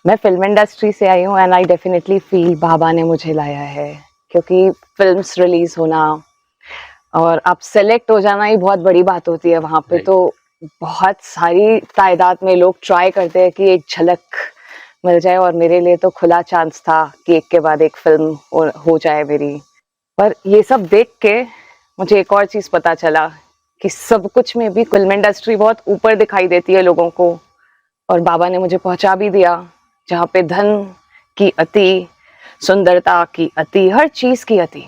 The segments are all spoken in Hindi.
मैं फिल्म इंडस्ट्री से आई हूँ एंड आई डेफिनेटली फील बाबा ने मुझे लाया है, क्योंकि फिल्म्स रिलीज होना और आप सेलेक्ट हो जाना ही बहुत बड़ी बात होती है वहाँ पे। तो बहुत सारी तादाद में लोग ट्राई करते हैं कि एक झलक मिल जाए, और मेरे लिए तो खुला चांस था कि एक के बाद एक फिल्म हो जाए मेरी। पर ये सब देख के मुझे एक और चीज़ पता चला कि सब कुछ में भी फिल्म इंडस्ट्री बहुत ऊपर दिखाई देती है लोगों को, और बाबा ने मुझे पहुंचा भी दिया जहाँ पे धन की अति, सुंदरता की अति, हर चीज की अति,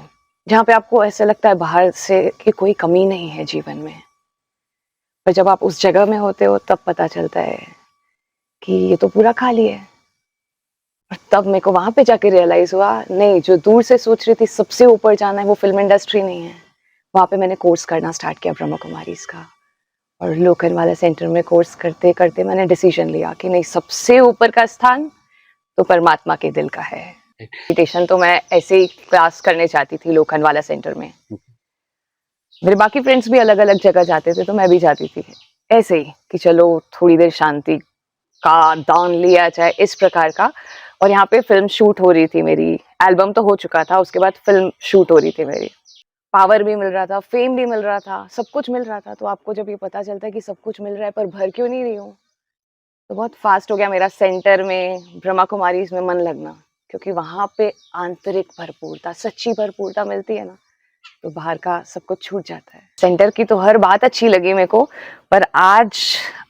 जहाँ पे आपको ऐसा लगता है बाहर से कि कोई कमी नहीं है जीवन में। पर जब आप उस जगह में होते हो तब पता चलता है कि ये तो पूरा खाली है। और तब मेरे को वहां पे जाके रियलाइज हुआ, नहीं, जो दूर से सोच रही थी सबसे ऊपर जाना है वो फिल्म इंडस्ट्री नहीं है। वहां पे मैंने कोर्स करना स्टार्ट किया ब्रह्मा कुमारीज का, और लोखंडवाला सेंटर में कोर्स करते करते मैंने डिसीजन लिया कि नहीं, सबसे ऊपर का स्थान तो परमात्मा के दिल का है। मेडिटेशन तो मैं ऐसे ही क्लास करने चाहती थी लोखंडवाला सेंटर में। मेरे बाकी फ्रेंड्स भी अलग अलग जगह जाते थे तो मैं भी जाती थी ऐसे ही कि चलो थोड़ी देर शांति का दान लिया जाए, इस प्रकार का। और यहाँ पे फिल्म शूट हो रही थी मेरी, एल्बम तो हो चुका था, उसके बाद फिल्म शूट हो रही थी मेरी। पावर भी मिल रहा था, फेम भी मिल रहा था, सब कुछ मिल रहा था। तो आपको जब ये पता चलता है कि सब कुछ मिल रहा है पर भर क्यों नहीं रही हूँ, तो बहुत फास्ट हो गया मेरा सेंटर में, ब्रह्मा कुमारीज में मन लगना। क्योंकि वहां पे आंतरिक भरपूरता, सच्ची भरपूरता मिलती है ना, तो बाहर का सब कुछ छूट जाता है। सेंटर की तो हर बात अच्छी लगी मेरे को, पर आज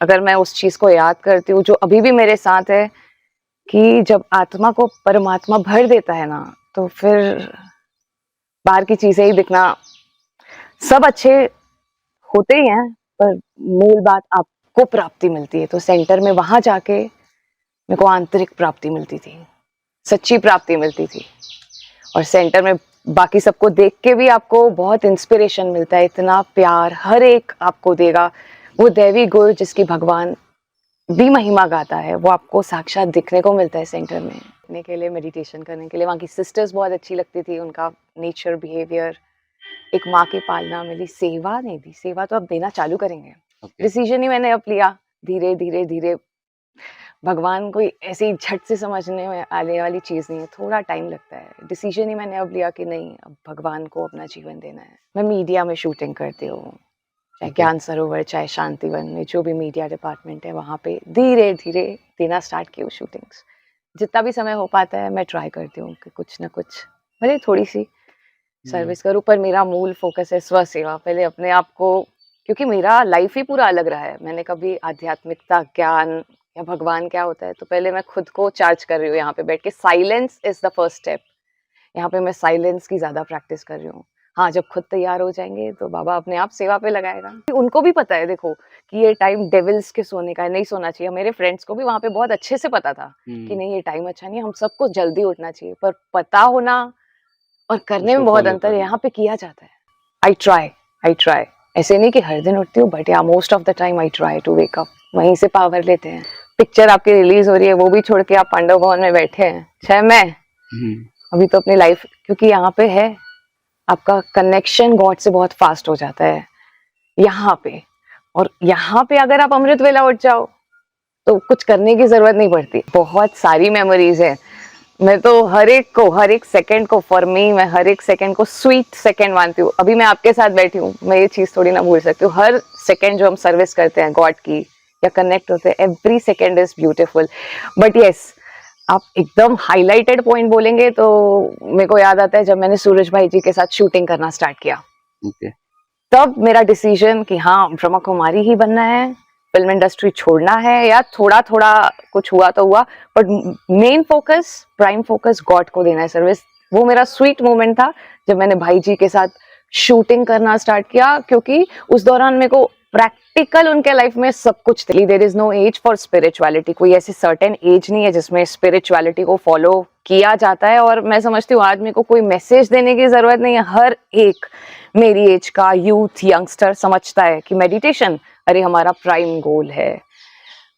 अगर मैं उस चीज को याद करती हूँ जो अभी भी मेरे साथ है, कि जब आत्मा को परमात्मा भर देता है ना, तो फिर बाहर की चीजें ही दिखना सब अच्छे होते ही हैं, पर मूल बात आपको प्राप्ति मिलती है। तो सेंटर में वहां जाके मेरे को आंतरिक प्राप्ति मिलती थी, सच्ची प्राप्ति मिलती थी। और सेंटर में बाकी सबको देख के भी आपको बहुत इंस्पिरेशन मिलता है, इतना प्यार हर एक आपको देगा। वो दैवी गुण जिसकी भगवान भी महिमा गाता है, वो आपको साक्षात दिखने को मिलता है सेंटर में। करने के लिए, मेडिटेशन करने के लिए वहाँ की सिस्टर्स बहुत अच्छी लगती थी, उनका नेचर, बिहेवियर, एक माँ की पालना मिली। सेवा नहीं दी, सेवा तो अब देना चालू करेंगे। डिसीजन ही मैंने अब लिया, धीरे धीरे धीरे। भगवान कोई ऐसी झट से समझने में आने वाली चीज नहीं है, थोड़ा टाइम लगता है। डिसीजन ही मैंने अब लिया कि नहीं, अब भगवान को अपना जीवन देना है। मैं मीडिया में शूटिंग करती हूँ, चाहे ज्ञान सरोवर, चाहे शांतिवन में, जो भी मीडिया डिपार्टमेंट है वहाँ पे धीरे धीरे देना स्टार्ट की हूँ शूटिंग्स। जितना भी समय हो पाता है मैं ट्राई करती हूँ कि कुछ ना कुछ, भले थोड़ी सी सर्विस करूँ, पर मेरा मूल फोकस है स्व सेवा। पहले अपने आप को, क्योंकि मेरा लाइफ ही पूरा अलग रहा है। मैंने कभी आध्यात्मिकता, ज्ञान या भगवान क्या होता है, तो पहले मैं खुद को चार्ज कर रही हूँ यहाँ पे बैठ के। Silence is the first step. यहाँ पे मैं साइलेंस की ज्यादा प्रैक्टिस कर रही हूँ। हाँ, जब खुद तैयार हो जाएंगे तो बाबा अपने आप सेवा पे लगाएगा। उनको भी पता है, देखो, कि ये टाइम डेविल्स के सोने का है, नहीं सोना चाहिए। मेरे फ्रेंड्स को भी वहां पे बहुत अच्छे से पता था कि नहीं, ये टाइम अच्छा नहीं है, हम सबको जल्दी उठना चाहिए। पर पता होना और करने में बहुत अंतर है। यहाँ पे किया जाता है। आई ट्राई, ऐसे नहीं कि हर दिन उठती हूँ, but yeah most of the time I try to wake up. वहीं से पावर लेते हैं। पिक्चर आपकी रिलीज हो रही है, वो भी छोड़ के आप पांडव भवन में बैठे हैं, चाहे मैं अभी तो अपनी लाइफ, क्योंकि यहाँ पे है आपका कनेक्शन गॉड से बहुत फास्ट हो जाता है यहाँ पे। और यहाँ पे अगर आप अमृत वेला उठ जाओ तो कुछ करने की जरूरत नहीं पड़ती। बहुत सारी मेमोरीज है। मैं तो हर एक सेकंड को, फॉर मी, मैं हर एक सेकंड को स्वीट सेकंड मानती हूँ। अभी मैं आपके साथ बैठी हूँ, मैं ये चीज थोड़ी ना भूल सकती हूँ। हर सेकंड जो हम सर्विस करते हैं गॉड की या कनेक्ट होते हैं, every second is beautiful. But yes, आप एकदम हाईलाइटेड पॉइंट बोलेंगे तो मेरे को याद आता है जब मैंने सूरज भाई जी के साथ शूटिंग करना स्टार्ट किया। तब मेरा डिसीजन कि हाँ, ब्रह्मा कुमारी ही बनना है, फिल्म इंडस्ट्री छोड़ना है, या थोड़ा थोड़ा कुछ हुआ तो हुआ, but main focus, prime focus God को देना है सर्विस। वो मेरा स्वीट मोमेंट था जब मैंने भाई जी के साथ शूटिंग करना स्टार्ट किया, क्योंकि उस दौरान मेरे को प्रैक्टिकल उनके लाइफ में सब कुछ थे। There is no age for spirituality. कोई ऐसी सर्टेन एज नहीं है जिसमें स्पिरिचुअलिटी को फॉलो किया जाता है। और मैं समझती हूँ आज मेरे को कोई मैसेज देने की जरूरत नहीं है। हर एक मेरी एज का यूथ, यंगस्टर समझता है कि मेडिटेशन, अरे हमारा प्राइम गोल है।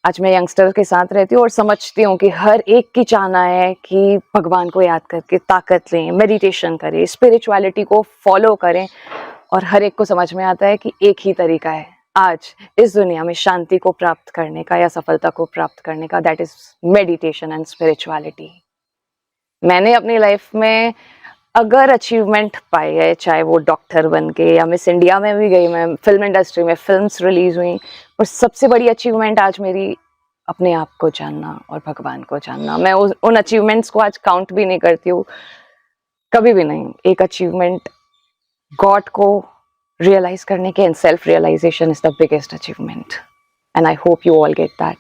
आज मैं यंगस्टर के साथ रहती हूँ और समझती हूँ कि हर एक की चाहना है कि भगवान को याद करके ताकत लें, मेडिटेशन करें, स्पिरिचुअलिटी को फॉलो करें। और हर एक को समझ में आता है कि एक ही तरीका है, आज इस दुनिया में शांति को प्राप्त करने का या सफलता को प्राप्त करने का, that is meditation and spirituality. मैंने अपनी लाइफ में अगर अचीवमेंट पाई है, चाहे वो डॉक्टर बन के या मिस इंडिया में भी गई, मैं फिल्म इंडस्ट्री में फिल्म्स रिलीज हुई, और सबसे बड़ी अचीवमेंट आज मेरी अपने आप को जानना और भगवान को जानना। मैं उन अचीवमेंट्स को आज काउंट भी नहीं करती हूँ, कभी भी नहीं। एक अचीवमेंट गॉड को रियलाइज करने के, and self realisation is the biggest achievement, and I hope you all get that.